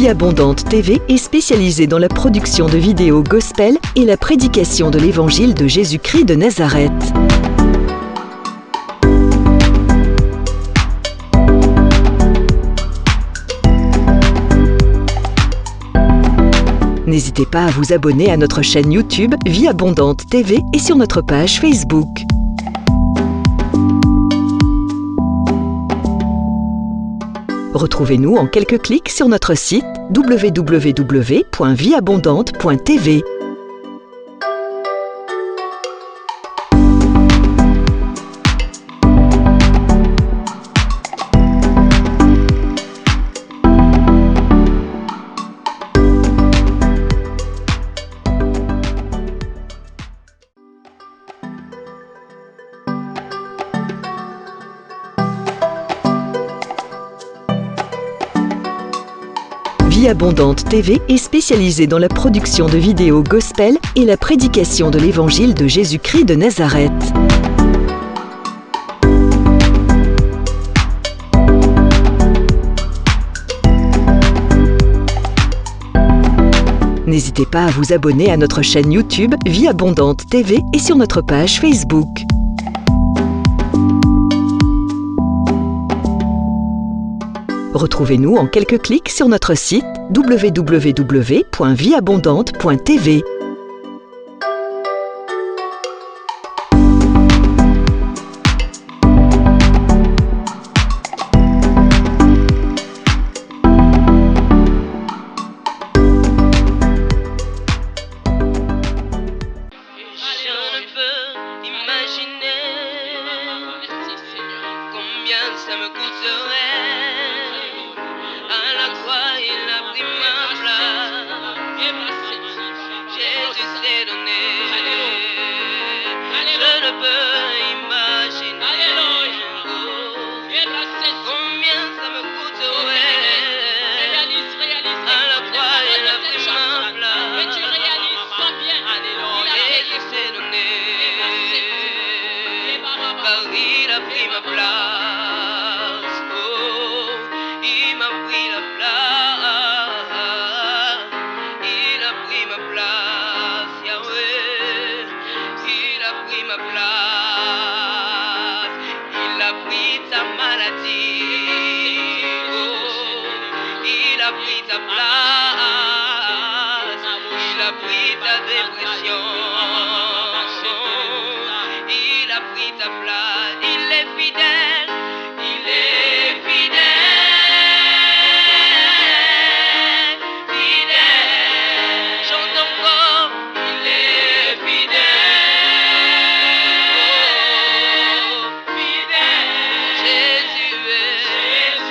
Vie Abondante TV est spécialisée dans la production de vidéos gospel et la prédication de l'évangile de Jésus-Christ de Nazareth. N'hésitez pas à vous abonner à notre chaîne YouTube Vie Abondante TV et sur notre page Facebook. Retrouvez-nous en quelques clics sur notre site www.vieabondante.tv. Vie Abondante TV est spécialisée dans la production de vidéos gospel et la prédication de l'évangile de Jésus-Christ de Nazareth. N'hésitez pas à vous abonner à notre chaîne YouTube Vie Abondante TV et sur notre page Facebook. Retrouvez-nous en quelques clics sur notre site www.vieabondante.tv. Ça me coûterait à la croix, il a pris ma place. Jésus s'est donné. Je ne peux imaginer combien ça me coûterait. À la croix, il a pris ma place. Jésus s'est donné. Car il a pris ma place. Il a pris ta place, il a pris ta dépression, il a pris ta place, il est fidèle, il est fidèle, fidèle, chante encore, il est fidèle, fidèle, Jésus est fidèle.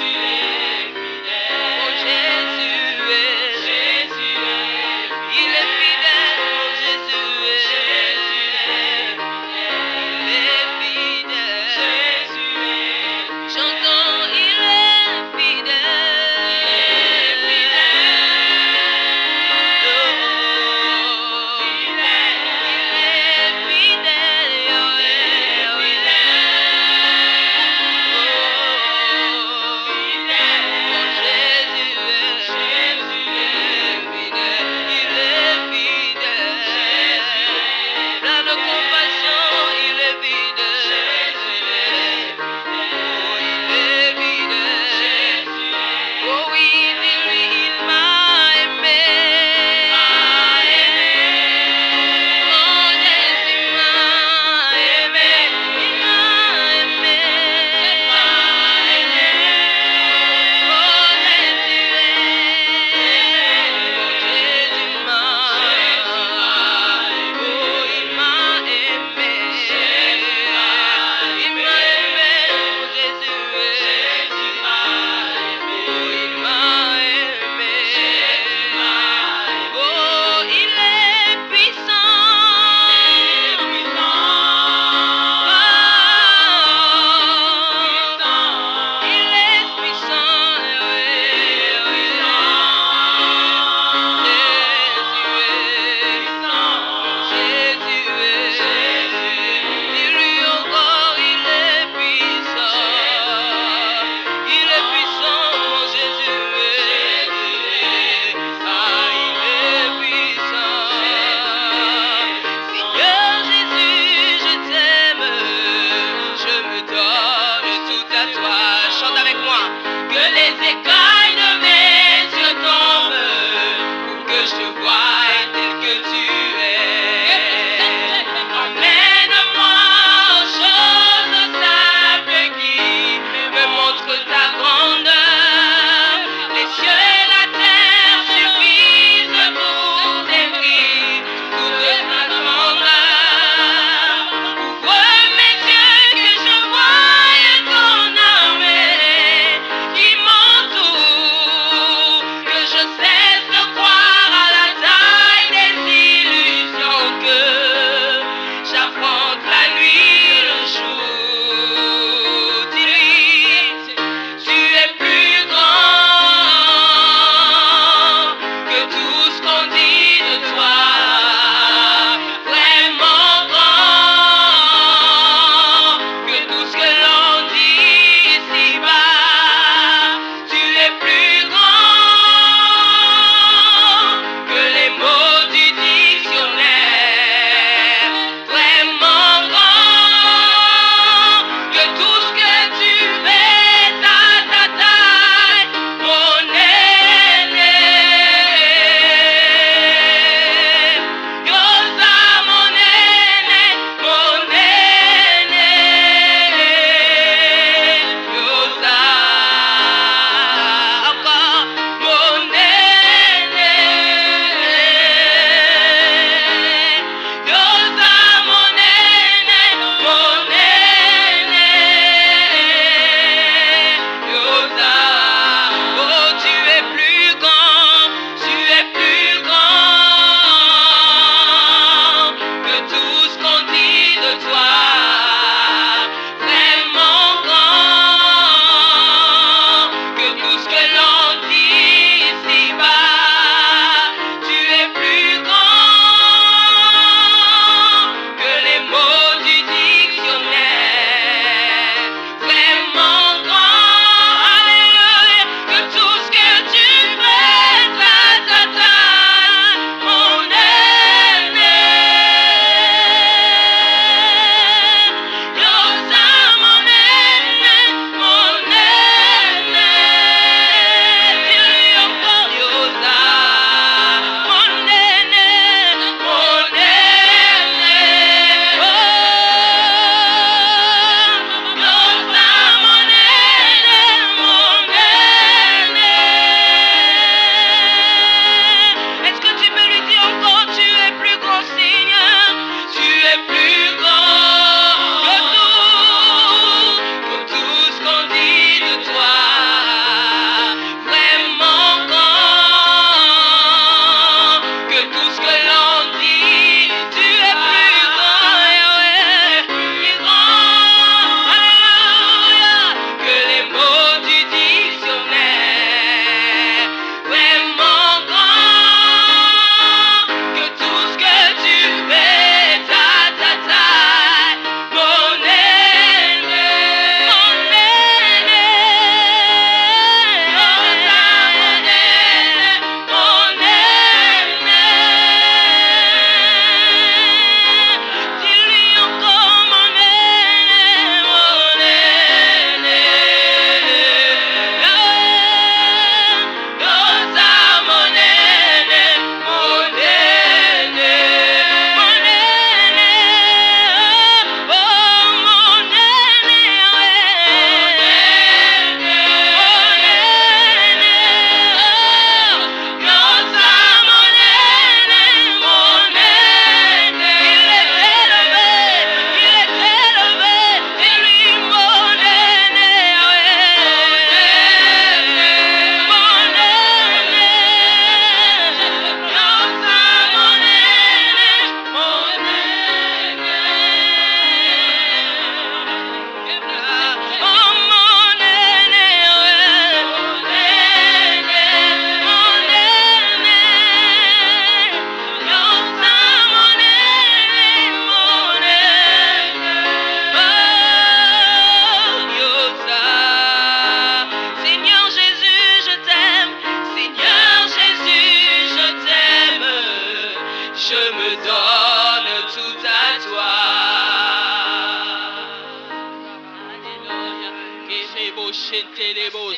shentelebos.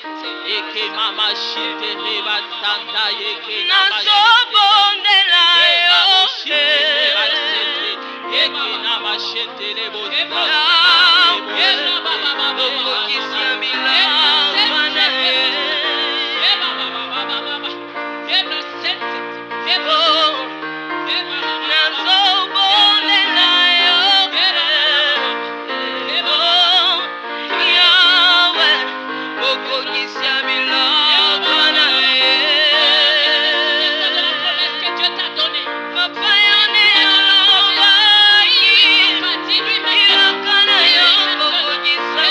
Eke mama shenteleba santa eke nama nazobondela yo eke nama shentelebos. okokisia milabana nazobondela yo yawe okokisia milabana papa yone alobai ilakana yo okokisa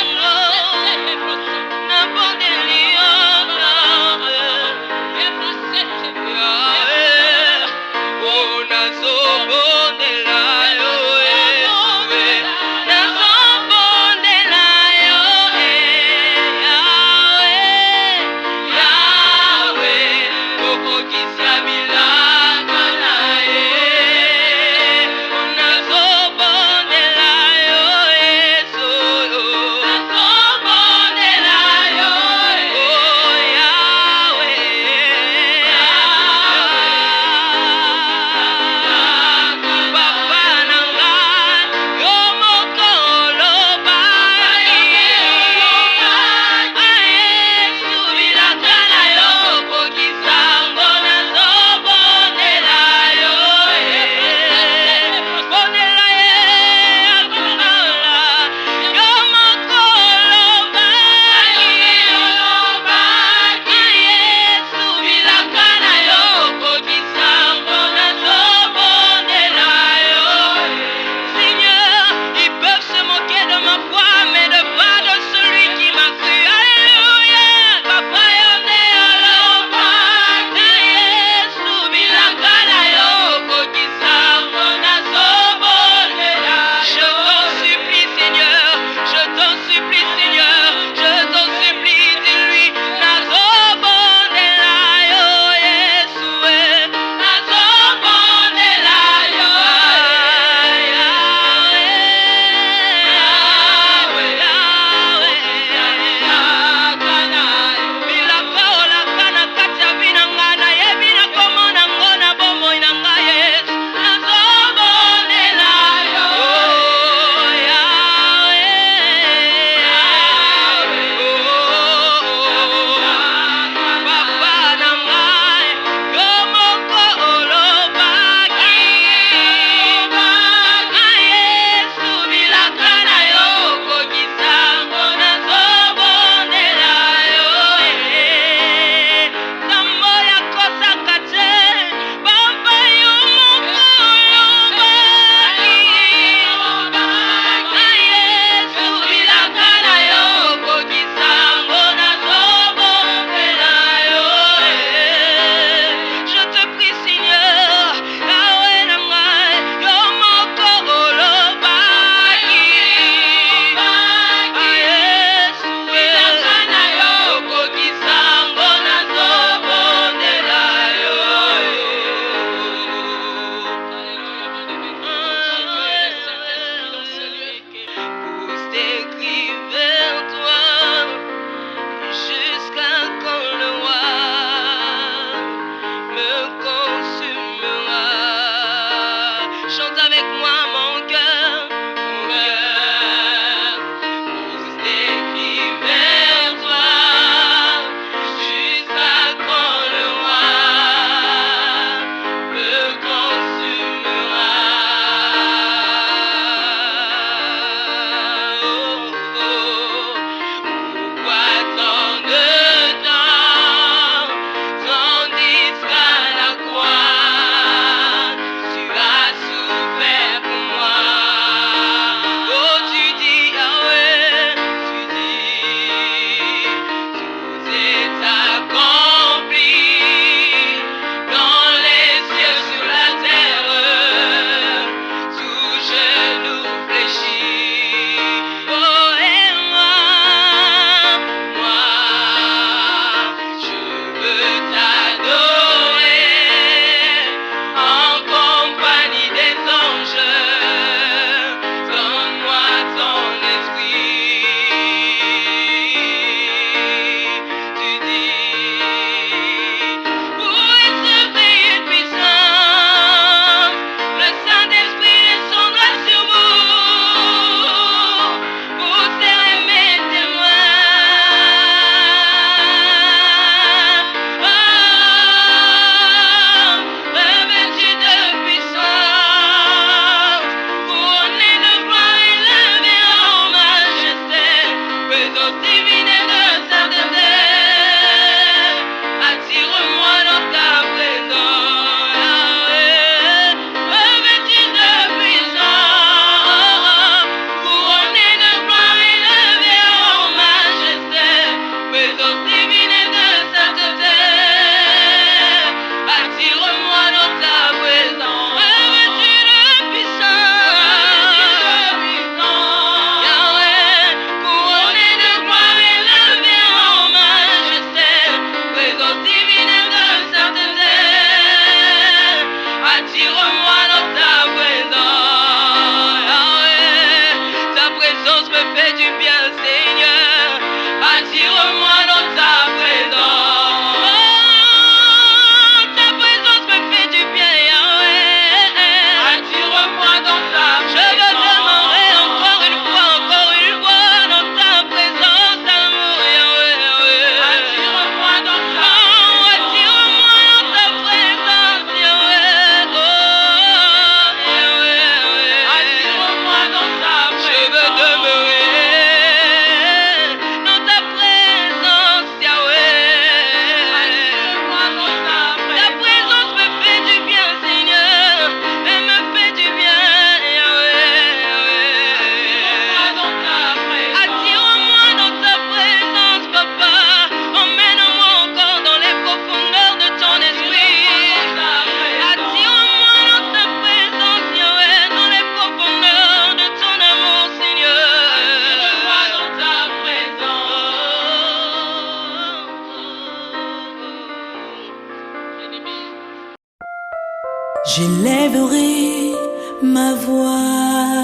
J'élèverai ma voix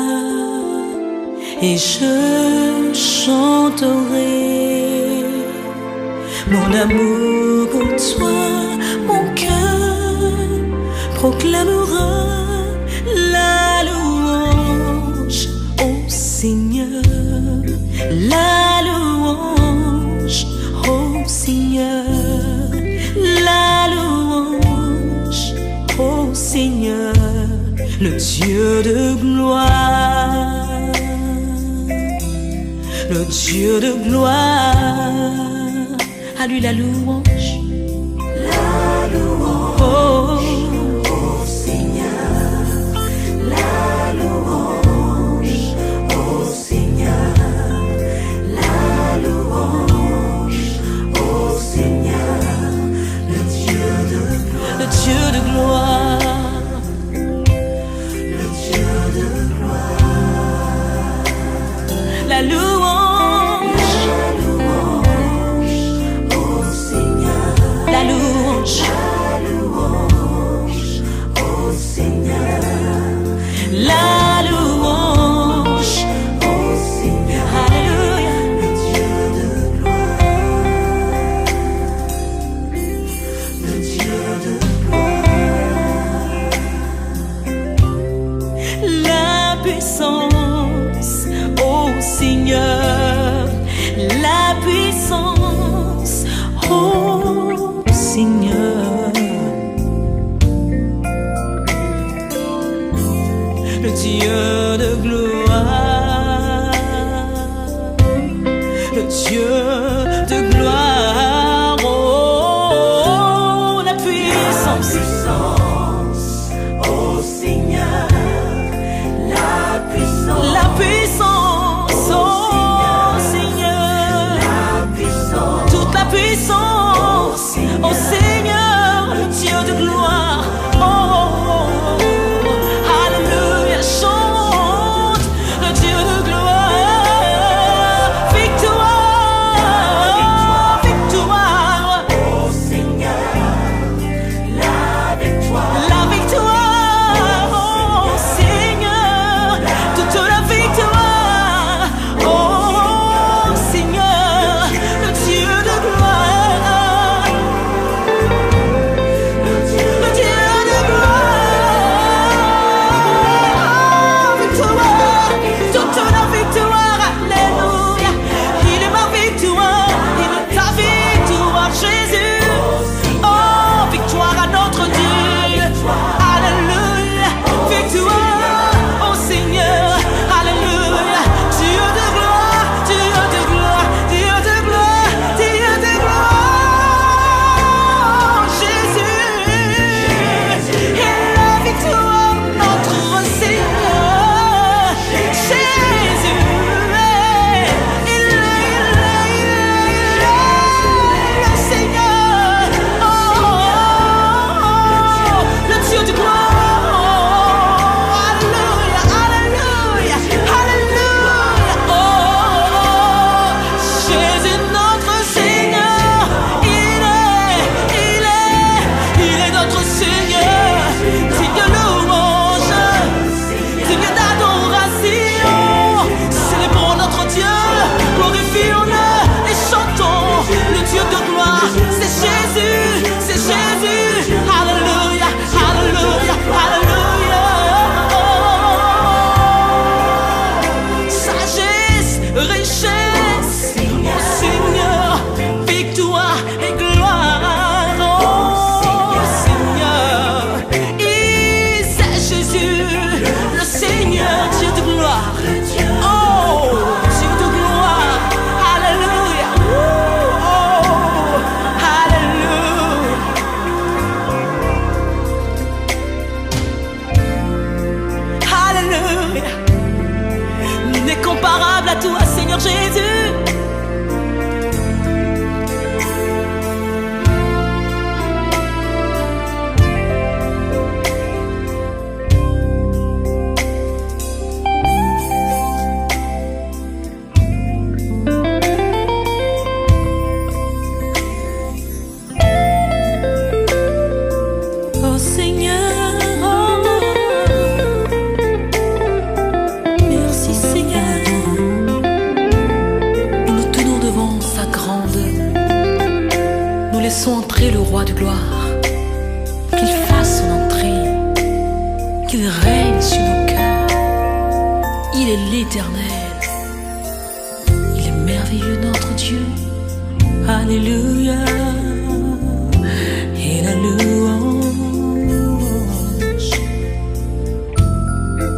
et je chanterai mon amour pour toi. Mon cœur proclamera la louange au Seigneur, la louange au Seigneur, la louange au Seigneur, le Dieu de gloire, le Dieu de gloire. À lui la louange, oh, au Seigneur, la louange au Seigneur, la louange au Seigneur, le Dieu de gloire, le Dieu de gloire, le Dieu de gloire, la louange, au Seigneur, la louange, au Seigneur, la louange au Seigneur, Alléluia, le Dieu de gloire, le Dieu de gloire, la puissance au Seigneur, la puissance au Seigneur, le Dieu de gloire, le Dieu de gloire, oh, la puissance, au Seigneur, la puissance, la puissance, oh Seigneur, la puissance, toute la puissance, oh Seigneur. roi de gloire, qu'il fasse son entrée, qu'il règne sur nos cœurs. Il est l'Éternel, il est merveilleux notre Dieu. Alléluia, et la louange,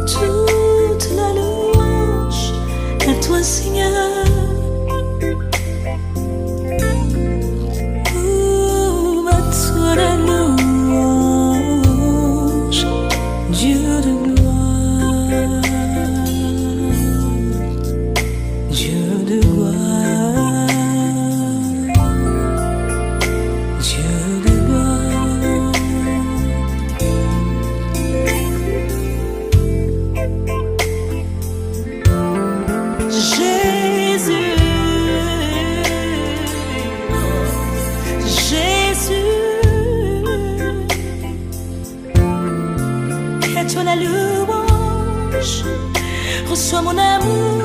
toute la louange à toi Seigneur. La louange, Dieu de gloire, Dieu de gloire, Dieu de gloire. Jésus, Jésus, toi la louange, reçois mon amour.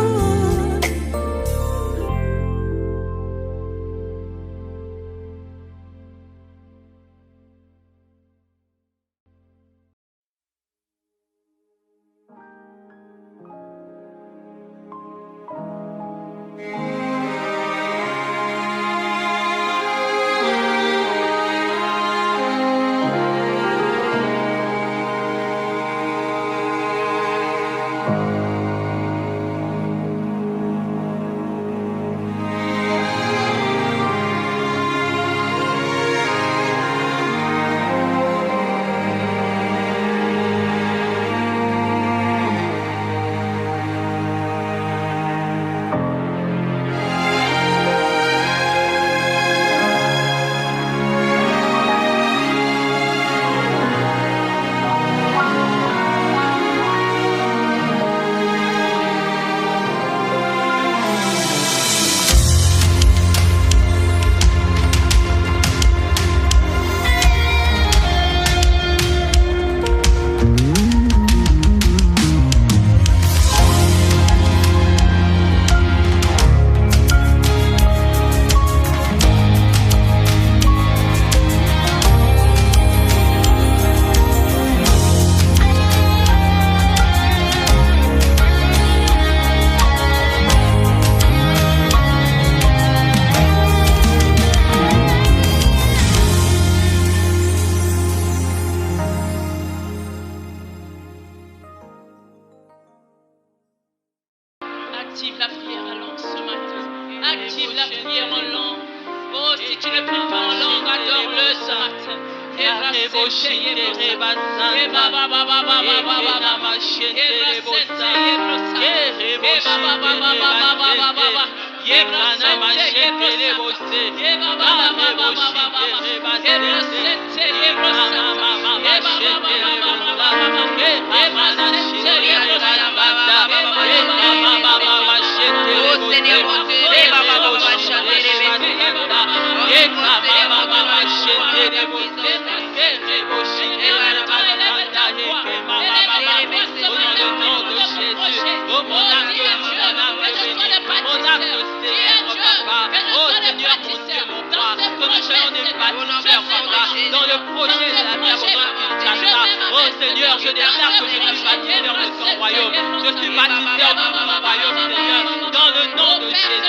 Active la prière en langue ce matin. Active la prière en langue. Oh, si tu ne pries pas en langue, adore-le ce matin. Dans le projet de la vie abondante, oh Seigneur, je déclare que je suis bâtisseur de ton royaume. Je suis bâtisseur de ton royaume, Seigneur. Dans le nom de Jésus.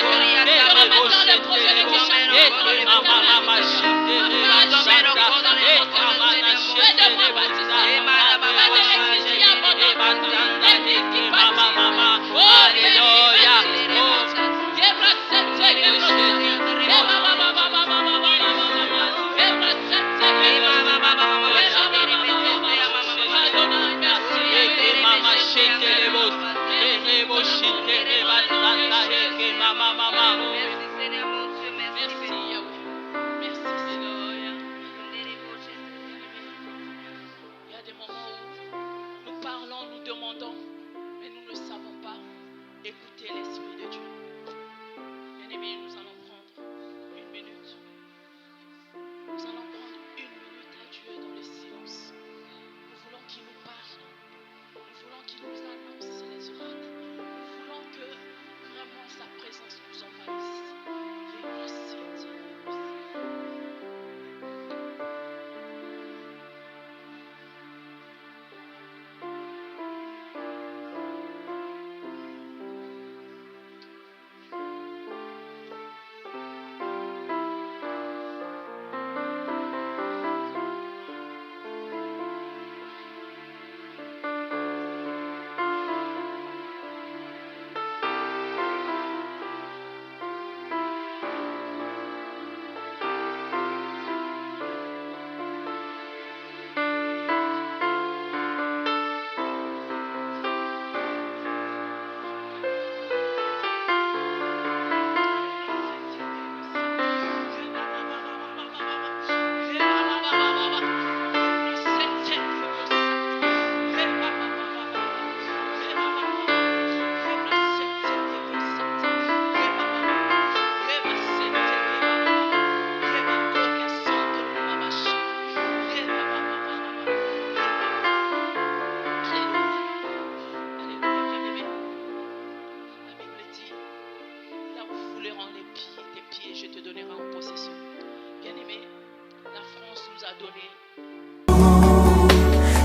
t'adorer.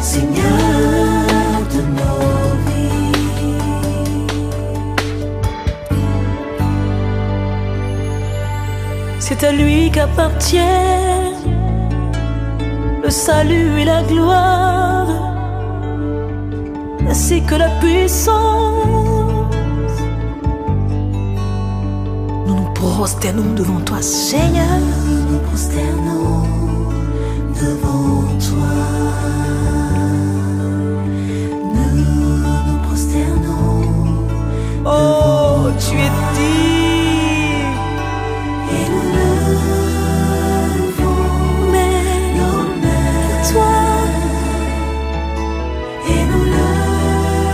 Seigneur de nos vies. C'est à lui qu'appartiennent le salut et la gloire, ainsi que la puissance. Nous nous prosternons devant toi, Seigneur. Nous nous prosternons devant toi. Nous nous prosternons. Oh, tu es digne. Et nous levons nos mains, Toi, et nous levons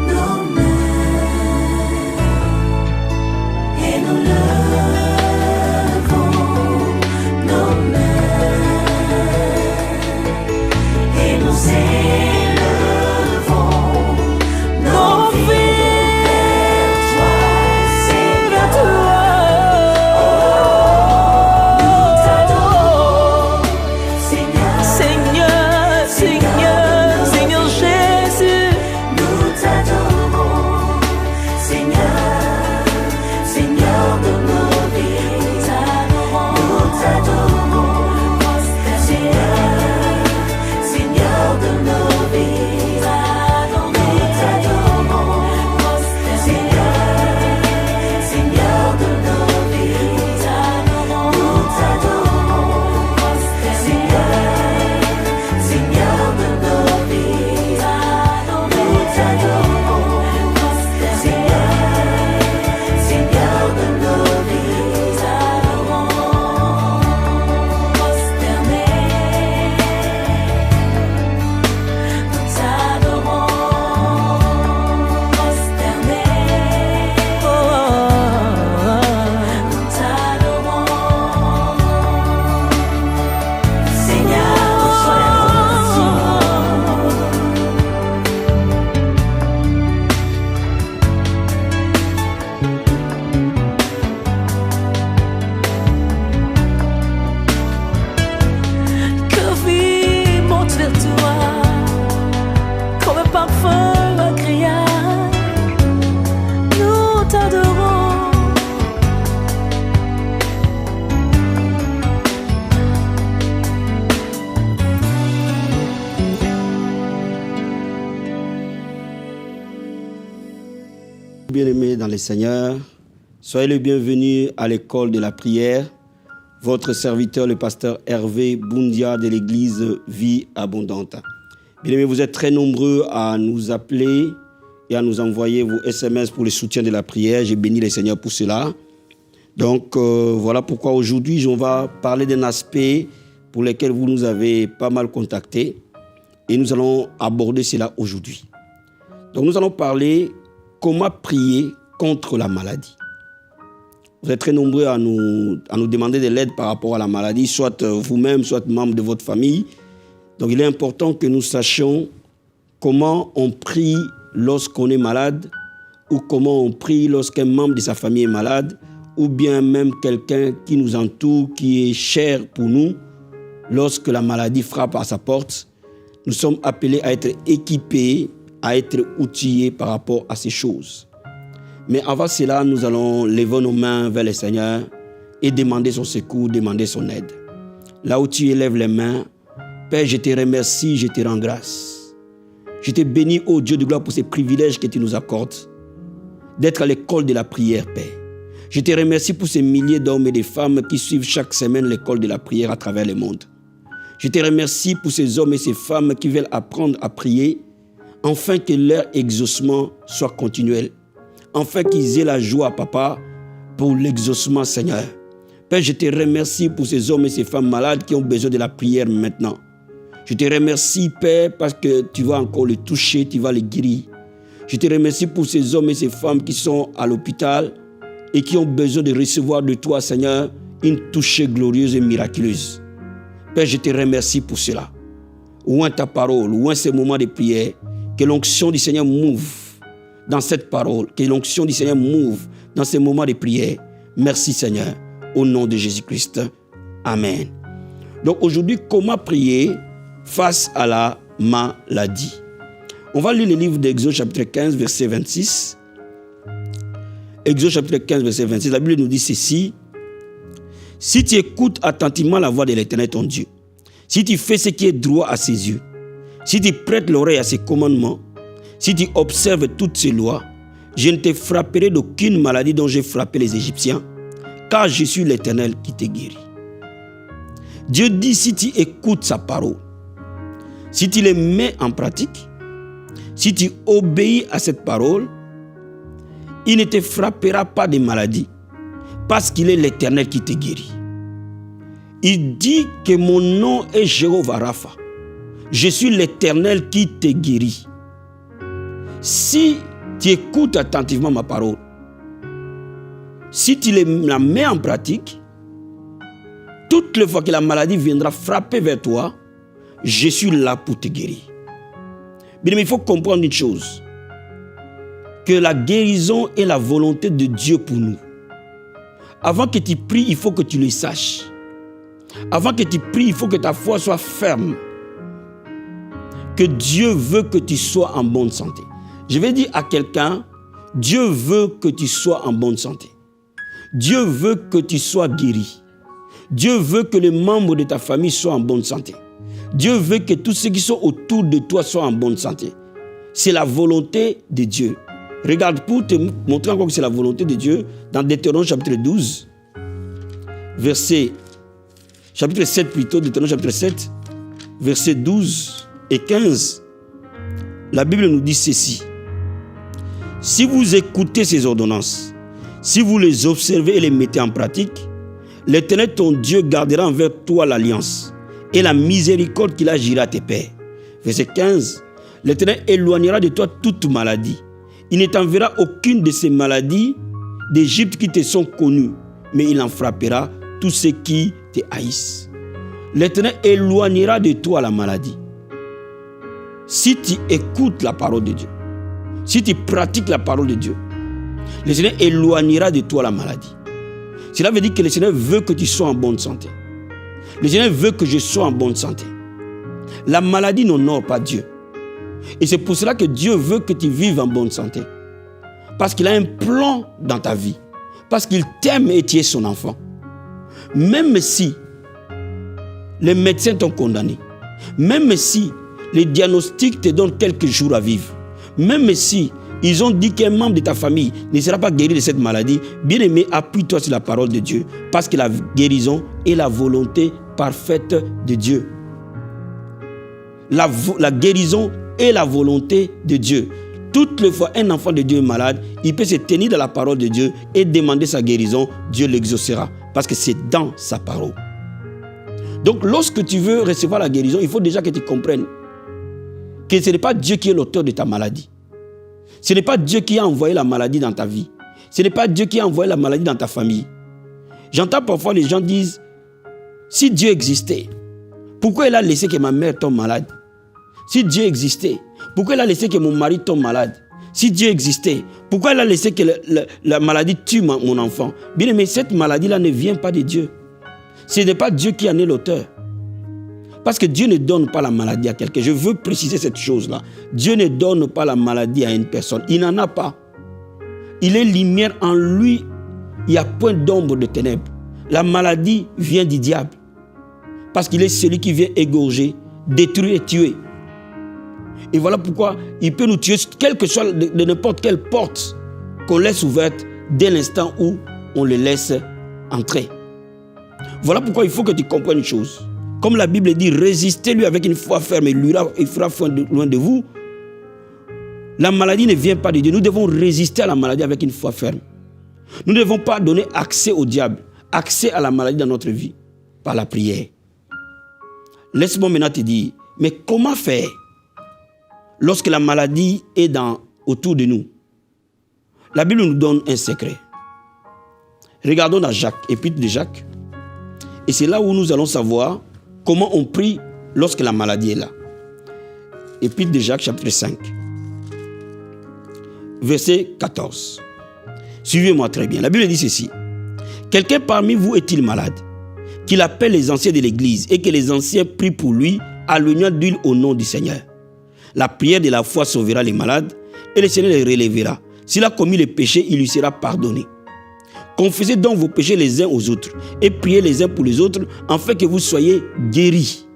nos mains, et nous levons nos mains, et nous élevons nos vies vers toi, Seigneur. Nous t'adorons, Seigneur. Seigneur, Seigneur, Seigneur Jésus. Nous t'adorons, Seigneur, Seigneur de nos vies. Nous t'adorons, Seigneur, Seigneur de nos vies. Nous t'adorons, Seigneur, Seigneur de nos vies. Nous t'adorons, Seigneur, Seigneur de nos vies. Nous t'adorons, Seigneur, Seigneur de nos vies. Nous t'adorons, prosternés. Nous t'adorons, Seigneur, reçois l'adoration. Que vie monte vers toi comme un parfum agréable. Nous t'adorons. Bien-aimés dans le Seigneur, soyez les bienvenus à l'école de la prière. Votre serviteur, le pasteur Hervé Boundia de l'église Vie Abondante. Bien-aimés, vous êtes très nombreux à nous appeler et à nous envoyer vos SMS pour le soutien de la prière. J'ai béni le Seigneur pour cela. Donc, voilà pourquoi aujourd'hui, on va parler d'un aspect pour lequel vous nous avez pas mal contactés. Et nous allons aborder cela aujourd'hui. Donc, nous allons parler comment prier contre la maladie. Vous êtes très nombreux à nous demander de l'aide par rapport à la maladie, soit vous-même, soit membre de votre famille. Donc, il est important que nous sachions comment on prie lorsqu'on est malade, ou comment on prie lorsqu'un membre de sa famille est malade, ou bien même quelqu'un qui nous entoure, qui est cher pour nous, lorsque la maladie frappe à sa porte. Nous sommes appelés à être équipés, à être outillés par rapport à ces choses. Mais avant cela, nous allons lever nos mains vers le Seigneur et demander son secours, demander son aide. Là où tu élèves les mains, Père, je te remercie, je te rends grâce. Je te bénis, ô Dieu de gloire, pour ces privilèges que tu nous accordes, d'être à l'école de la prière, Père. Je te remercie pour ces milliers d'hommes et de femmes qui suivent chaque semaine l'école de la prière à travers le monde. Je te remercie pour ces hommes et ces femmes qui veulent apprendre à prier, afin que leur exaucement soit continuel. Afin qu'ils aient la joie, Papa, pour l'exaucement, Seigneur. Père, je te remercie pour ces hommes et ces femmes malades qui ont besoin de la prière maintenant. Je te remercie, Père, parce que tu vas encore les toucher, tu vas les guérir. Je te remercie pour ces hommes et ces femmes qui sont à l'hôpital et qui ont besoin de recevoir de toi, Seigneur, une touchée glorieuse et miraculeuse. Père, je te remercie pour cela. Ouvre ta parole, ouvre ces moments de prière, que l'onction du Seigneur move dans cette parole, que l'onction du Seigneur move dans ces moments de prière. Merci Seigneur, au nom de Jésus-Christ. Amen. Donc aujourd'hui, comment prier face à la maladie? On va lire le livre d'Exode chapitre 15, verset 26. Exode chapitre 15, verset 26. La Bible nous dit ceci. Si tu écoutes attentivement la voix de l'Éternel ton Dieu, si tu fais ce qui est droit à ses yeux, si tu prêtes l'oreille à ses commandements, si tu observes toutes ses lois, je ne te frapperai d'aucune maladie dont j'ai frappé les Égyptiens, car je suis l'Éternel qui te guérit. Dieu dit, si tu écoutes sa parole, si tu les mets en pratique, si tu obéis à cette parole, il ne te frappera pas de maladie, parce qu'il est l'Éternel qui te guérit. Il dit que mon nom est Jéhovah Rapha. Je suis l'Éternel qui te guérit. Si tu écoutes attentivement ma parole, si tu la mets en pratique, toutes les fois que la maladie viendra frapper vers toi, je suis là pour te guérir. Bien, mais il faut comprendre une chose, que la guérison est la volonté de Dieu pour nous. Avant que tu pries, il faut que tu le saches. Avant que tu pries, il faut que ta foi soit ferme. Que Dieu veut que tu sois en bonne santé. Je vais dire à quelqu'un, Dieu veut que tu sois en bonne santé. Dieu veut que tu sois guéri. Dieu veut que les membres de ta famille soient en bonne santé. Dieu veut que tous ceux qui sont autour de toi soient en bonne santé. C'est la volonté de Dieu. Regarde, pour te montrer encore que c'est la volonté de Dieu, dans Deutéronome chapitre 12, chapitre 7 plutôt, Deutéronome chapitre 7, versets 12 et 15, la Bible nous dit ceci. Si vous écoutez ces ordonnances, si vous les observez et les mettez en pratique, l'Éternel ton Dieu gardera envers toi l'alliance et la miséricorde qu'il agira à tes pères. Verset 15, l'Éternel éloignera de toi toute maladie. Il ne t'enverra aucune de ces maladies d'Égypte qui te sont connues, mais il en frappera tous ceux qui te haïssent. L'Éternel éloignera de toi la maladie. Si tu écoutes la parole de Dieu, si tu pratiques la parole de Dieu, le Seigneur éloignera de toi la maladie. Cela veut dire que le Seigneur veut que tu sois en bonne santé. Le Seigneur veut que je sois en bonne santé. La maladie n'honore pas Dieu. Et c'est pour cela que Dieu veut que tu vives en bonne santé. Parce qu'il a un plan dans ta vie. Parce qu'il t'aime et tu es son enfant. Même si les médecins t'ont condamné, même si les diagnostics te donnent quelques jours à vivre, même si ils ont dit qu'un membre de ta famille ne sera pas guéri de cette maladie, bien-aimé, appuie-toi sur la parole de Dieu, parce que la guérison est la volonté parfaite de Dieu. La guérison est la volonté de Dieu. Toutes les fois un enfant de Dieu est malade, il peut se tenir dans la parole de Dieu et demander sa guérison, Dieu l'exaucera, parce que c'est dans sa parole. Donc lorsque tu veux recevoir la guérison, il faut déjà que tu comprennes que ce n'est pas Dieu qui est l'auteur de ta maladie. Ce n'est pas Dieu qui a envoyé la maladie dans ta vie. Ce n'est pas Dieu qui a envoyé la maladie dans ta famille. J'entends parfois les gens dire, si Dieu existait, pourquoi il a laissé que ma mère tombe malade? Si Dieu existait, pourquoi il a laissé que mon mari tombe malade? Si Dieu existait, pourquoi il a laissé que la maladie tue mon enfant? Bien aimé, cette maladie-là ne vient pas de Dieu. Ce n'est pas Dieu qui en est l'auteur. Parce que Dieu ne donne pas la maladie à quelqu'un. Je veux préciser cette chose-là. Dieu ne donne pas la maladie à une personne. Il n'en a pas. Il est lumière en lui. Il n'y a point d'ombre de ténèbres. La maladie vient du diable. Parce qu'il est celui qui vient égorger, détruire et tuer. Et voilà pourquoi il peut nous tuer, quelle que soit de n'importe quelle porte qu'on laisse ouverte dès l'instant où on le laisse entrer. Voilà pourquoi il faut que tu comprennes une chose. Comme la Bible dit, résistez-lui avec une foi ferme et il fera foi loin de vous. La maladie ne vient pas de Dieu. Nous devons résister à la maladie avec une foi ferme. Nous ne devons pas donner accès au diable, accès à la maladie dans notre vie, par la prière. Laisse-moi maintenant te dire, mais comment faire lorsque la maladie est autour de nous? La Bible nous donne un secret. Regardons dans Jacques, épître de Jacques. Et c'est là où nous allons savoir comment on prie lorsque la maladie est là. Épître de Jacques, chapitre 5, verset 14. Suivez-moi très bien. La Bible dit ceci. Quelqu'un parmi vous est-il malade? qu'il appelle les anciens de l'église et que les anciens prient pour lui à l'oignon d'huile au nom du Seigneur. La prière de la foi sauvera les malades et le Seigneur les relèvera. S'il a commis le péché, il lui sera pardonné. Confessez donc vos péchés les uns aux autres et priez les uns pour les autres afin que vous soyez guéris.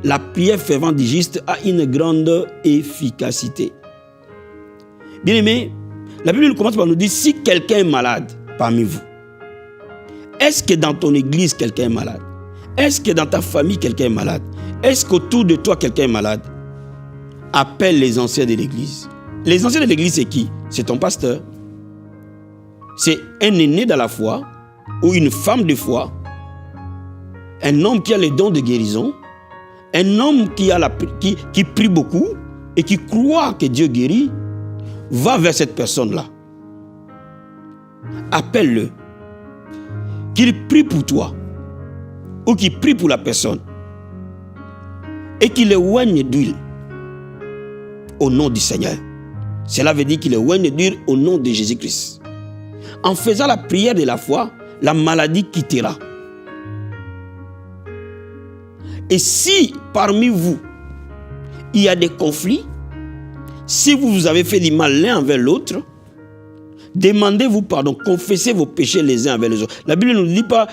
La prière fervente du juste a une grande efficacité. Bien-aimés, la Bible commence par nous dire si quelqu'un est malade parmi vous, est-ce que dans ton église quelqu'un est malade? Est-ce que dans ta famille quelqu'un est malade? Est-ce qu'autour de toi quelqu'un est malade? Appelle les anciens de l'église. Les anciens de l'église, c'est qui? C'est ton pasteur. C'est un aîné dans la foi ou une femme de foi, un homme qui a les dons de guérison, un homme qui prie beaucoup et qui croit que Dieu guérit. Va vers cette personne-là. Appelle-le. Qu'il prie pour toi ou qu'il prie pour la personne et qu'il éloigne d'huile au nom du Seigneur. Cela veut dire qu'il éloigne d'huile au nom de Jésus-Christ. En faisant la prière de la foi, la maladie quittera. Et si parmi vous, il y a des conflits, si vous avez fait du mal l'un envers l'autre, demandez-vous pardon, confessez vos péchés les uns envers les autres. La Bible ne nous dit pas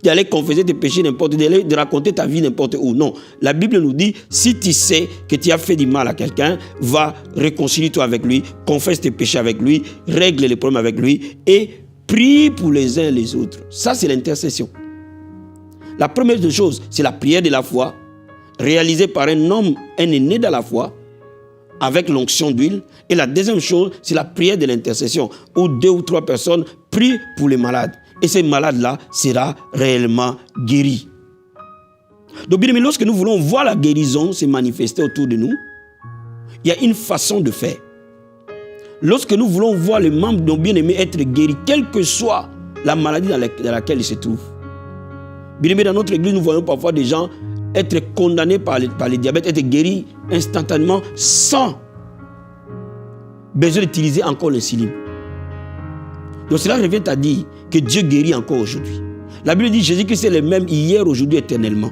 d'aller confesser tes péchés n'importe où, de raconter ta vie n'importe où. Non, la Bible nous dit, si tu sais que tu as fait du mal à quelqu'un, va, réconcilie-toi avec lui, confesse tes péchés avec lui, règle les problèmes avec lui et prie pour les uns et les autres. Ça, c'est l'intercession. La première des choses, c'est la prière de la foi, réalisée par un homme, un aîné dans la foi, avec l'onction d'huile. Et la deuxième chose, c'est la prière de l'intercession, où 2 ou 3 personnes prient pour les malades. Et ces malades-là seront réellement guéris. Donc, bien aimé, lorsque nous voulons voir la guérison se manifester autour de nous, il y a une façon de faire. Lorsque nous voulons voir les membres de nos bien-aimés être guéris, quelle que soit la maladie dans laquelle ils se trouvent. Bien aimé, dans notre église, nous voyons parfois des gens être condamnés par le diabète, être guéris instantanément sans besoin d'utiliser encore l'insuline. Donc cela revient à dire que Dieu guérit encore aujourd'hui. La Bible dit Jésus-Christ est le même hier, aujourd'hui, éternellement.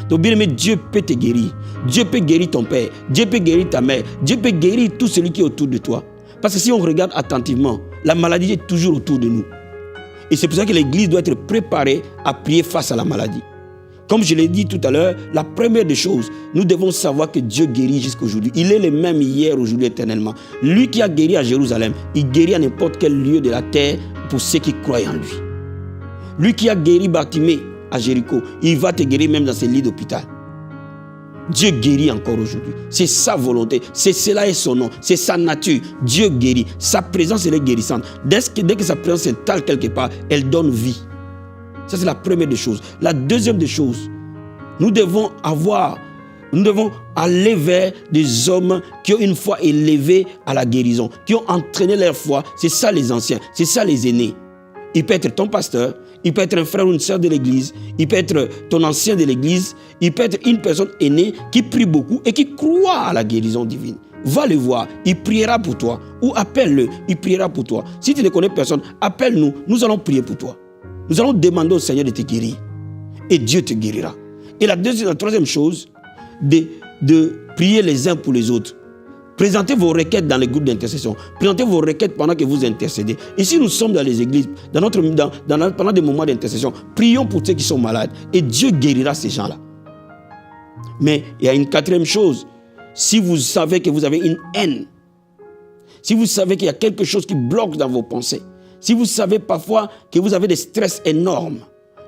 Donc bien aimé, Dieu peut te guérir. Dieu peut guérir ton père. Dieu peut guérir ta mère. Dieu peut guérir tout celui qui est autour de toi. Parce que si on regarde attentivement, la maladie est toujours autour de nous. Et c'est pour ça que l'Église doit être préparée à prier face à la maladie. Comme je l'ai dit tout à l'heure, la première des choses, nous devons savoir que Dieu guérit jusqu'à aujourd'hui. Il est le même hier, aujourd'hui, éternellement. Lui qui a guéri à Jérusalem, il guérit à n'importe quel lieu de la terre pour ceux qui croient en lui. Lui qui a guéri Bartimée à Jéricho, il va te guérir même dans ses lits d'hôpital. Dieu guérit encore aujourd'hui. C'est sa volonté. Cela est son nom. C'est sa nature. Dieu guérit. Sa présence, elle est guérissante. Dès que sa présence s'installe quelque part, elle donne vie. Ça, c'est la première des choses. La deuxième des choses, nous devons aller vers des hommes qui ont une foi élevée à la guérison, qui ont entraîné leur foi. C'est ça les anciens, c'est ça les aînés. Il peut être ton pasteur, il peut être un frère ou une sœur de l'église, il peut être ton ancien de l'église, il peut être une personne aînée qui prie beaucoup et qui croit à la guérison divine. Va le voir, il priera pour toi. Ou appelle-le, il priera pour toi. Si tu ne connais personne, appelle-nous, nous allons prier pour toi. Nous allons demander au Seigneur de te guérir. Et Dieu te guérira. Et la troisième chose, de prier les uns pour les autres. Présentez vos requêtes dans les groupes d'intercession. Présentez vos requêtes pendant que vous intercédez. Et si nous sommes dans les églises, pendant des moments d'intercession, prions pour ceux qui sont malades. Et Dieu guérira ces gens-là. Mais il y a une quatrième chose. Si vous savez que vous avez une haine, si vous savez qu'il y a quelque chose qui bloque dans vos pensées, si vous savez parfois que vous avez des stress énormes,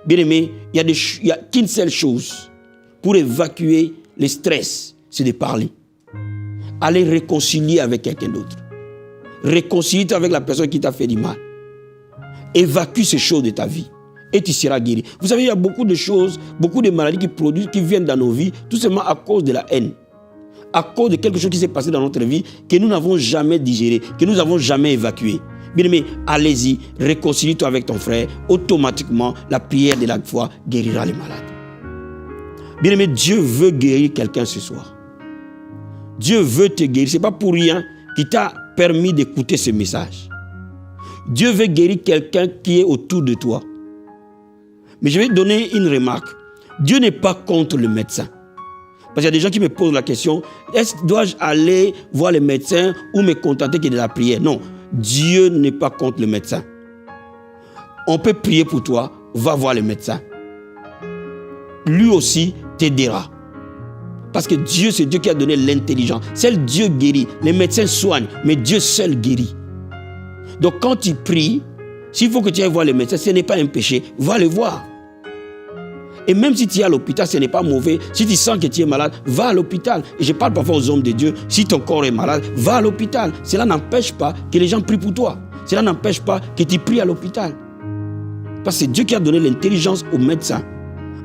bien aimé, il n'y a qu'une seule chose pour évacuer les stress, c'est de parler. Allez réconcilier avec quelqu'un d'autre. Réconcilie-toi avec la personne qui t'a fait du mal. Évacue ces choses de ta vie et tu seras guéri. Vous savez, il y a beaucoup de choses, beaucoup de maladies qui viennent dans nos vies, tout simplement à cause de la haine. À cause de quelque chose qui s'est passé dans notre vie que nous n'avons jamais digéré, que nous n'avons jamais évacué. Bien-aimé, allez-y, réconcilie-toi avec ton frère. Automatiquement, la prière de la foi guérira les malades. Bien-aimé, Dieu veut guérir quelqu'un ce soir. Dieu veut te guérir. Ce n'est pas pour rien qu'il t'a permis d'écouter ce message. Dieu veut guérir quelqu'un qui est autour de toi. Mais je vais donner une remarque. Dieu n'est pas contre le médecin. Parce qu'il y a des gens qui me posent la question, dois-je aller voir le médecin ou me contenter que de la prière? Non, Dieu n'est pas contre le médecin. On peut prier pour toi, va voir le médecin. Lui aussi t'aidera. Parce que Dieu, c'est Dieu qui a donné l'intelligence. Seul Dieu guérit. Les médecins soignent, mais Dieu seul guérit. Donc quand tu pries, s'il faut que tu ailles voir le médecin, ce n'est pas un péché, va le voir. Et même si tu es à l'hôpital, ce n'est pas mauvais. Si tu sens que tu es malade, va à l'hôpital. Et je parle parfois aux hommes de Dieu, si ton corps est malade, va à l'hôpital. Cela n'empêche pas que les gens prient pour toi. Cela n'empêche pas que tu pries à l'hôpital. Parce que c'est Dieu qui a donné l'intelligence aux médecins,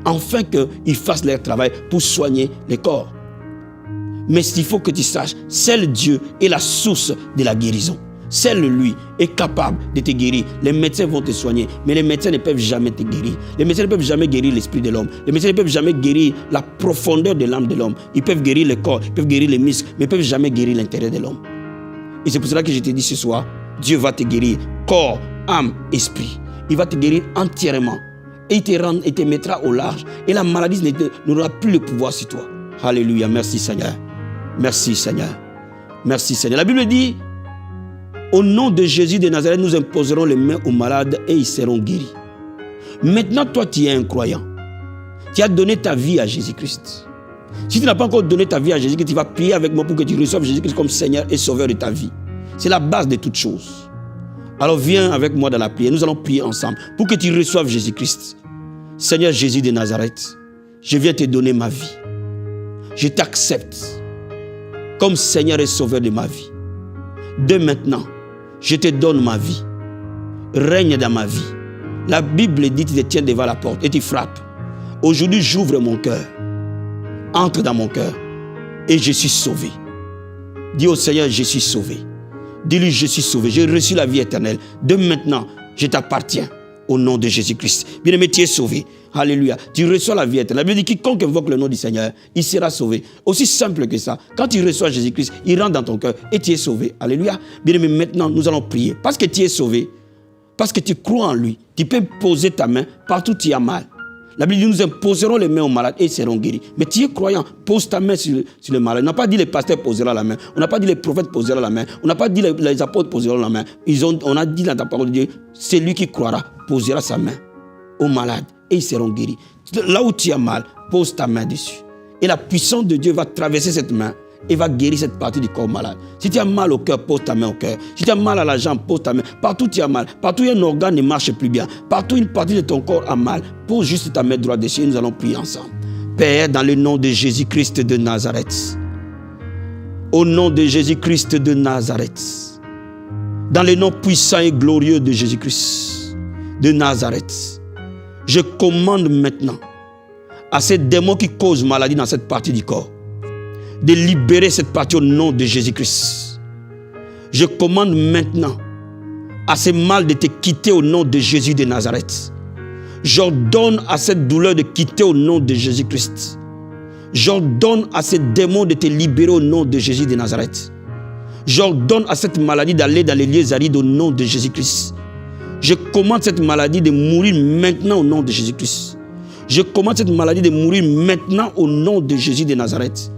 afin qu'ils fassent leur travail pour soigner les corps. Mais il faut que tu saches, seul Dieu est la source de la guérison. Seul lui est capable de te guérir. Les médecins vont te soigner, mais les médecins ne peuvent jamais te guérir. Les médecins ne peuvent jamais guérir l'esprit de l'homme. Les médecins ne peuvent jamais guérir la profondeur de l'âme de l'homme. Ils peuvent guérir le corps, ils peuvent guérir les muscles, mais ils ne peuvent jamais guérir l'intérieur de l'homme. Et c'est pour cela que je te dis ce soir, Dieu va te guérir, corps, âme, esprit. Il va te guérir entièrement. Et il te mettra au large. Et la maladie n'aura plus le pouvoir sur toi. Alléluia. Merci Seigneur. Merci Seigneur. Merci Seigneur. La Bible dit, au nom de Jésus de Nazareth, nous imposerons les mains aux malades et ils seront guéris. Maintenant, toi, tu es un croyant. Tu as donné ta vie à Jésus-Christ. Si tu n'as pas encore donné ta vie à Jésus-Christ, tu vas prier avec moi pour que tu reçoives Jésus-Christ comme Seigneur et Sauveur de ta vie. C'est la base de toutes choses. Alors viens avec moi dans la prière. Nous allons prier ensemble pour que tu reçoives Jésus-Christ. Seigneur Jésus de Nazareth, je viens te donner ma vie. Je t'accepte comme Seigneur et Sauveur de ma vie. Dès maintenant, je te donne ma vie. Règne dans ma vie. La Bible dit que tu te tiens devant la porte et tu frappes. Aujourd'hui, j'ouvre mon cœur. Entre dans mon cœur et je suis sauvé. Dis au Seigneur, je suis sauvé. Dis-lui, je suis sauvé. J'ai reçu la vie éternelle. De maintenant, je t'appartiens au nom de Jésus-Christ. Bien-aimé, tu es sauvé. Alléluia. Tu reçois la vie éternelle. La Bible dit, quiconque invoque le nom du Seigneur, il sera sauvé. Aussi simple que ça. Quand tu reçois Jésus-Christ, il rentre dans ton cœur et tu es sauvé. Alléluia. Bien-aimé, maintenant, nous allons prier. Parce que tu es sauvé, parce que tu crois en lui, tu peux poser ta main partout où tu as mal. La Bible dit, nous imposerons les mains aux malades et ils seront guéris. Mais tu es croyant, pose ta main sur le malade. On n'a pas dit les pasteurs poseront la main. On n'a pas dit les prophètes poseront la main. On n'a pas dit les apôtres poseront la main. On a dit dans ta parole de Dieu, c'est lui qui croira, posera sa main aux malades et ils seront guéris. Là où tu as mal, pose ta main dessus. Et la puissance de Dieu va traverser cette main et va guérir cette partie du corps malade. Si tu as mal au cœur, pose ta main au cœur. Si tu as mal à la jambe, pose ta main. Partout où tu as mal, partout où un organe ne marche plus bien, partout où une partie de ton corps a mal, pose juste ta main droite dessus et nous allons prier ensemble. Père, dans le nom de Jésus-Christ de Nazareth, au nom de Jésus-Christ de Nazareth, dans le nom puissant et glorieux de Jésus-Christ de Nazareth, je commande maintenant à ces démons qui causent maladie dans cette partie du corps de libérer cette partie au nom de Jésus-Christ. Je commande maintenant à ces mal de te quitter au nom de Jésus de Nazareth. J'ordonne à cette douleur de quitter au nom de Jésus-Christ. J'ordonne à ces démons de te libérer au nom de Jésus de Nazareth. J'ordonne à cette maladie d'aller dans les lieux arides au nom de Jésus-Christ. Je commande cette maladie de mourir maintenant au nom de Jésus-Christ. Je commande cette maladie de mourir maintenant au nom de Jésus de Nazareth.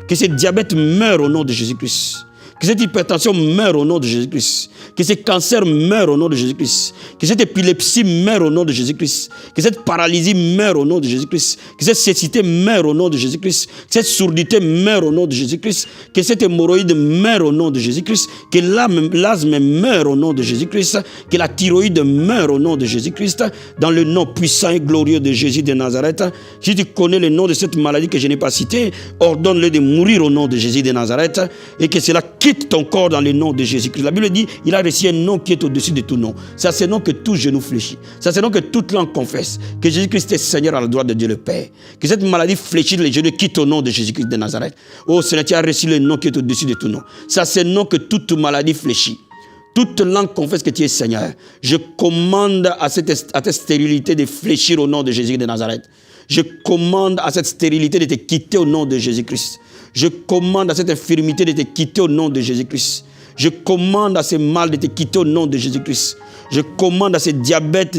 Que ce diabète meure au nom de Jésus-Christ. Que cette hypertension meure au nom de Jésus-Christ. Que ce cancer meure au nom de Jésus-Christ. Que cette épilepsie meure au nom de Jésus-Christ. Que cette paralysie meure au nom de Jésus-Christ. Que cette cécité meure au nom de Jésus-Christ. Que cette surdité meure au nom de Jésus-Christ. Que cette hémorroïde meure au nom de Jésus-Christ. Que l'asthme meure au nom de Jésus-Christ. Que la thyroïde meure au nom de Jésus-Christ. Dans le nom puissant et glorieux de Jésus de Nazareth. Si tu connais le nom de cette maladie que je n'ai pas citée, ordonne-le de mourir au nom de Jésus de Nazareth. Et que cela quitte ton corps dans le nom de Jésus-Christ. La Bible dit, il a reçu un nom qui est au-dessus de tout nom. C'est à ce nom que tout genou fléchit. C'est à ce nom que toute langue confesse que Jésus-Christ est Seigneur à la droite de Dieu le Père. Que cette maladie fléchit les genoux quitte au nom de Jésus-Christ de Nazareth. Oh Seigneur, tu as reçu le nom qui est au-dessus de tout nom. C'est à ce nom que toute maladie fléchit. Toute langue confesse que tu es Seigneur. Je commande à cette stérilité de fléchir au nom de Jésus de Nazareth. Je commande à cette stérilité de te quitter au nom de Jésus-Christ. Je commande à cette infirmité de te quitter au nom de Jésus-Christ. Je commande à ces mal de te quitter au nom de Jésus-Christ. Je commande à ces diabètes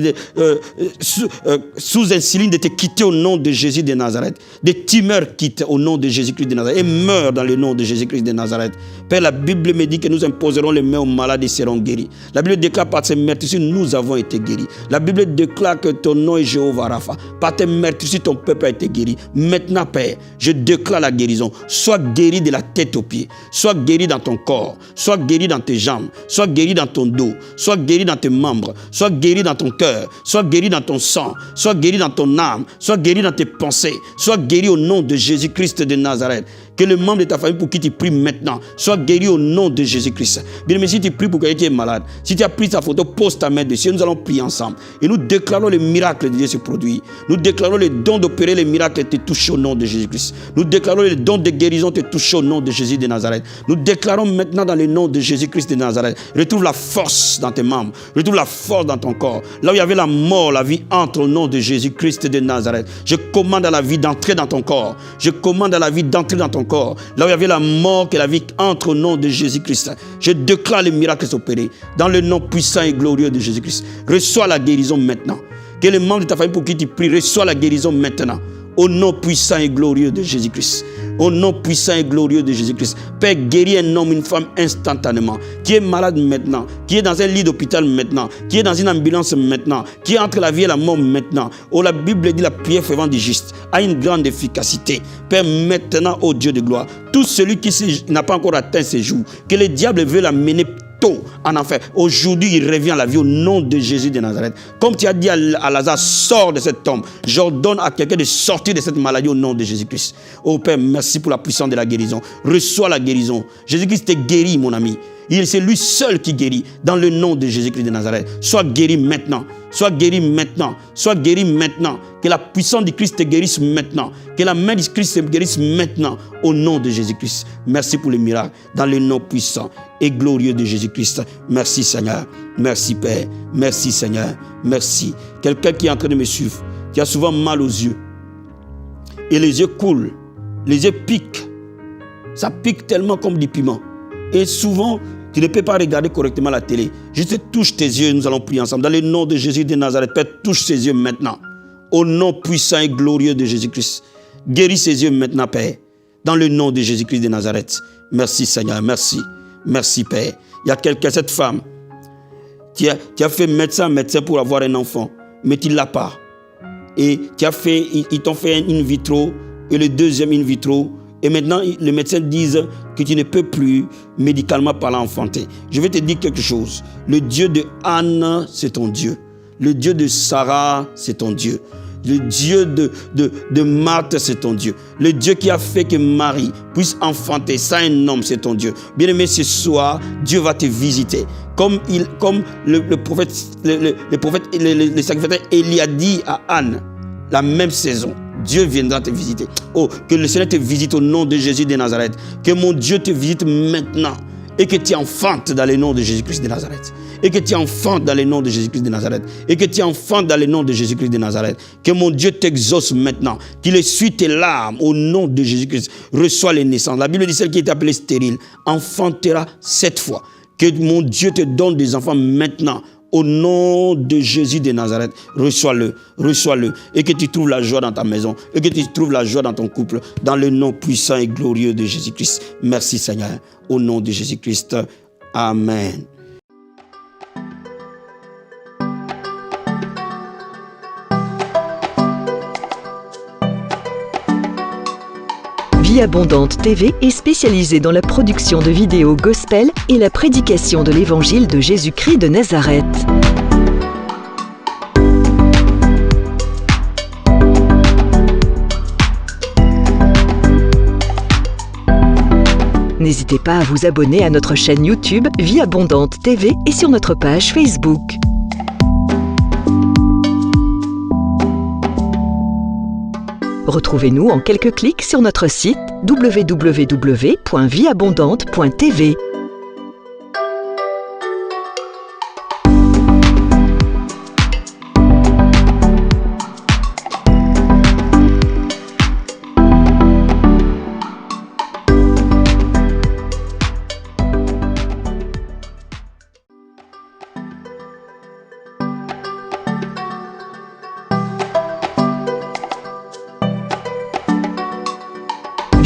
sous insuline de te quitter au nom de Jésus de Nazareth. Des tumeurs quittent au nom de Jésus-Christ de Nazareth et meurent dans le nom de Jésus-Christ de Nazareth. Père, la Bible me dit que nous imposerons les mains aux malades et seront guéris. La Bible déclare par ces meurtrissures, nous avons été guéris. La Bible déclare que ton nom est Jéhovah Rapha. Par tes meurtrissures, ton peuple a été guéri. Maintenant, Père, je déclare la guérison. Sois guéri de la tête aux pieds. Sois guéri dans ton corps. Sois guéri dans tes jambes. Sois guéri dans ton dos. Sois guéri dans tes membres. Sois guéri dans ton cœur. Sois guéri dans ton sang. Sois guéri dans ton âme. Sois guéri dans tes pensées. Sois guéri au nom de Jésus-Christ de Nazareth. Que le membre de ta famille pour qui tu pries maintenant soit guéri au nom de Jésus-Christ. Bien aimé, si tu pries pour quelqu'un qui est malade, si tu as pris ta photo, pose ta main dessus. Nous allons prier ensemble. Et nous déclarons le miracle de Dieu se produire. Nous déclarons le don d'opérer les miracles te toucher au nom de Jésus-Christ. Nous déclarons le don de guérison te toucher au nom de Jésus de Nazareth. Nous déclarons maintenant dans le nom de Jésus-Christ de Nazareth. Retrouve la force dans tes membres. Retrouve la force dans ton corps. Là où il y avait la mort, la vie entre au nom de Jésus-Christ de Nazareth. Je commande à la vie d'entrer dans ton corps. Je commande à la vie d'entrer dans ton corps. Là où il y avait la mort, que la vie entre au nom de Jésus-Christ. Je déclare les miracles s'opérer dans le nom puissant et glorieux de Jésus-Christ. Reçois la guérison maintenant. Que les membres de ta famille pour qui tu pries reçois la guérison maintenant. Au nom puissant et glorieux de Jésus-Christ. Au nom puissant et glorieux de Jésus-Christ. Père, guéris un homme, une femme instantanément. Qui est malade maintenant. Qui est dans un lit d'hôpital maintenant. Qui est dans une ambulance maintenant. Qui est entre la vie et la mort maintenant. Oh, la Bible dit la prière fervente du juste a une grande efficacité. Père, maintenant, ô Dieu de gloire, tout celui qui n'a pas encore atteint ses jours, que le diable veut l'amener en enfer. Aujourd'hui, il revient à la vie au nom de Jésus de Nazareth. Comme tu as dit à Lazare, sors de cette tombe. J'ordonne à quelqu'un de sortir de cette maladie au nom de Jésus-Christ. Oh Père, merci pour la puissance de la guérison. Reçois la guérison. Jésus-Christ te guérit, mon ami. C'est lui seul qui guérit dans le nom de Jésus-Christ de Nazareth. Sois guéri maintenant. Sois guéri maintenant. Sois guéri maintenant. Que la puissance du Christ te guérisse maintenant. Que la main du Christ te guérisse maintenant au nom de Jésus-Christ. Merci pour les miracles dans le nom puissant et glorieux de Jésus-Christ. Merci Seigneur. Merci Père. Merci Seigneur. Merci. Quelqu'un qui est en train de me suivre, qui a souvent mal aux yeux. Et les yeux coulent. Les yeux piquent. Ça pique tellement comme du piment. Et souvent, tu ne peux pas regarder correctement la télé. Juste touche tes yeux, nous allons prier ensemble. Dans le nom de Jésus de Nazareth, Père, touche ses yeux maintenant. Au nom puissant et glorieux de Jésus-Christ. Guéris ses yeux maintenant, Père. Dans le nom de Jésus-Christ de Nazareth. Merci Seigneur, merci. Merci Père. Il y a quelqu'un, cette femme, qui a fait médecin pour avoir un enfant, mais tu ne l'as pas. Et ils t'ont fait un in vitro, et le deuxième in vitro, et maintenant, les médecins disent que tu ne peux plus, médicalement parlant, enfanter. Je vais te dire quelque chose. Le Dieu de Anne, c'est ton Dieu. Le Dieu de Sarah, c'est ton Dieu. Le Dieu de Marthe, c'est ton Dieu. Le Dieu qui a fait que Marie puisse enfanter sans un homme, c'est ton Dieu. Bien-aimé, ce soir, Dieu va te visiter. Comme le prophète, le sacrificateur Élie a dit à Anne, la même saison. Dieu viendra te visiter. Oh, que le Seigneur te visite au nom de Jésus de Nazareth. Que mon Dieu te visite maintenant. Et que tu enfantes dans le nom de Jésus-Christ de Nazareth. Et que tu enfantes dans le nom de Jésus-Christ de Nazareth. Et que tu enfantes dans le nom de Jésus-Christ de Nazareth. Que mon Dieu t'exauce maintenant. Qu'il essuie tes larmes au nom de Jésus-Christ. Reçois les naissances. La Bible dit celle qui est appelée stérile enfantera 7 fois. Que mon Dieu te donne des enfants maintenant. Au nom de Jésus de Nazareth, reçois-le, reçois-le. Et que tu trouves la joie dans ta maison. Et que tu trouves la joie dans ton couple. Dans le nom puissant et glorieux de Jésus-Christ. Merci Seigneur. Au nom de Jésus-Christ. Amen. Vie Abondante TV est spécialisée dans la production de vidéos gospel et la prédication de l'évangile de Jésus-Christ de Nazareth. N'hésitez pas à vous abonner à notre chaîne YouTube Vie Abondante TV et sur notre page Facebook. Retrouvez-nous en quelques clics sur notre site www.vieabondante.tv.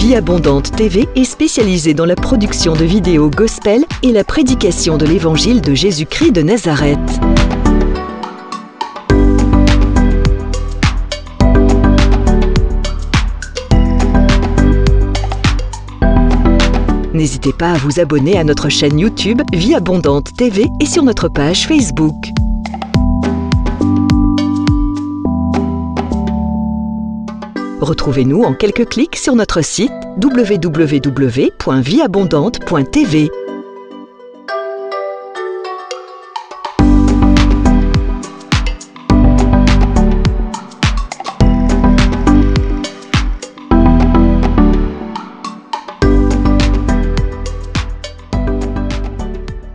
Vie Abondante TV est spécialisée dans la production de vidéos gospel et la prédication de l'évangile de Jésus-Christ de Nazareth. N'hésitez pas à vous abonner à notre chaîne YouTube Vie Abondante TV et sur notre page Facebook. Retrouvez-nous en quelques clics sur notre site www.vieabondante.tv.